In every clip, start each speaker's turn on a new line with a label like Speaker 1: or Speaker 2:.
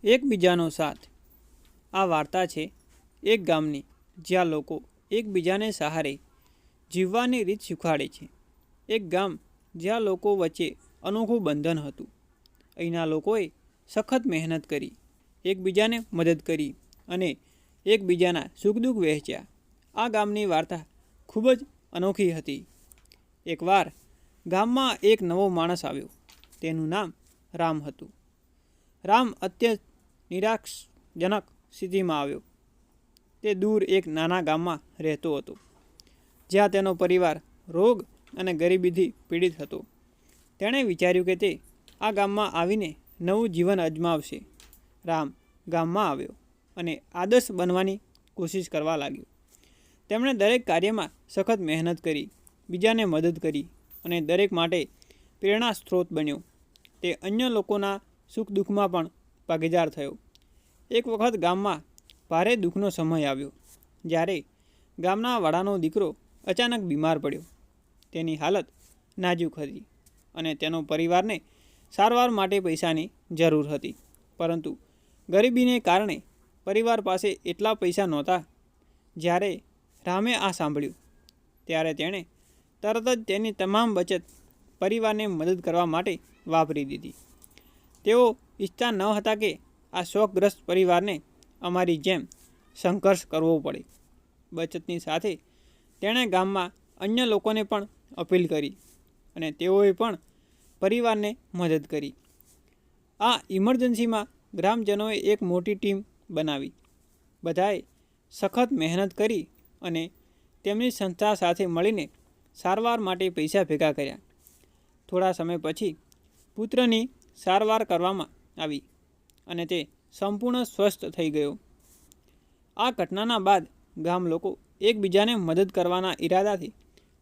Speaker 1: એકબીજાનો સાથ. આ વાર્તા છે એક ગામની, જ્યાં લોકો એકબીજાને સહારે જીવવાની રીત શીખવાડે છે. એક ગામ જ્યાં લોકો વચ્ચે અનોખું બંધન હતું. અહીંના લોકોએ સખત મહેનત કરી, એકબીજાને મદદ કરી અને એકબીજાના સુખ દુઃખ વહેંચ્યા. આ ગામની વાર્તા ખૂબ જ અનોખી હતી. એકવાર ગામમાં એક નવો માણસ આવ્યો. તેનું નામ રામ હતું. રામ અત્યંત નિરાશજનક સ્થિતિમાં આવ્યો. તે દૂર એક નાના ગામમાં રહેતો હતો, જ્યાં તેનો પરિવાર રોગ અને ગરીબીથી પીડિત હતો. તેણે વિચાર્યું કે તે આ ગામમાં આવીને નવું જીવન અજમાવશે. રામ ગામમાં આવ્યો અને આદર્શ બનવાની કોશિશ કરવા લાગ્યો. તેમણે દરેક કાર્યમાં સખત મહેનત કરી, બીજાને મદદ કરી અને દરેક માટે પ્રેરણા સ્ત્રોત બન્યો. તે અન્ય લોકોના સુખ દુઃખમાં પણ ભાગીદાર થયો. એક વખત ગામમાં ભારે દુઃખનો સમય આવ્યો, જ્યારે ગામના વાડાનો દીકરો અચાનક બીમાર પડ્યો. તેની હાલત નાજુક હતી અને તેનો પરિવારને સારવાર માટે પૈસાની જરૂર હતી. પરંતુ ગરીબીને કારણે પરિવાર પાસે એટલા પૈસા નહોતા. જ્યારે રામે આ સાંભળ્યું, ત્યારે તેણે તરત જ તેની તમામ બચત પરિવારને મદદ કરવા માટે વાપરી દીધી. તેઓ ઈચ્છતા ન હતા કે આ શોકગ્રસ્ત પરિવારને અમારી જેમ સંઘર્ષ કરવો પડે. બચતની સાથે તેણે ગામમાં અન્ય લોકોને પણ અપીલ કરી અને તેઓએ પણ પરિવારને મદદ કરી. આ ઇમરજન્સીમાં ગ્રામજનોએ એક મોટી ટીમ બનાવી. બધાએ સખત મહેનત કરી અને તેમની સંસ્થા સાથે મળીને સારવાર માટે પૈસા ભેગા કર્યા. થોડા સમય પછી પુત્રની સારવાર કરવામાં આવી અને તે સંપૂર્ણ સ્વસ્થ થઈ ગયો. આ ઘટનાના બાદ ગામ લોકો એકબીજાને મદદ કરવાના ઈરાદાથી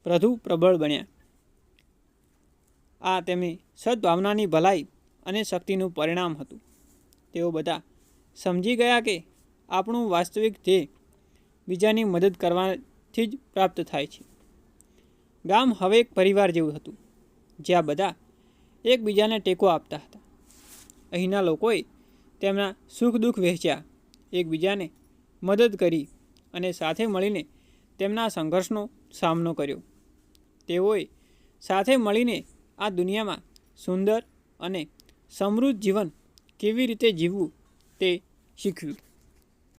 Speaker 1: વધુ પ્રબળ બન્યા. આ તેમની સદભાવનાની ભલાઈ અને શક્તિનું પરિણામ હતું. તેઓ બધા સમજી ગયા કે આપણું વાસ્તવિક ધ્યેય બીજાની મદદ કરવાથી જ પ્રાપ્ત થાય છે. ગામ હવે એક પરિવાર જેવું હતું, જ્યાં બધા એકબીજાને ટેકો આપતા હતા. અહીંના લોકોએ તેમના સુખ દુઃખ વહેંચ્યા, એકબીજાને મદદ કરી અને સાથે મળીને તેમના સંઘર્ષનો સામનો કર્યો. તેઓએ સાથે મળીને આ દુનિયામાં સુંદર અને સમૃદ્ધ જીવન કેવી રીતે જીવવું તે શીખ્યું.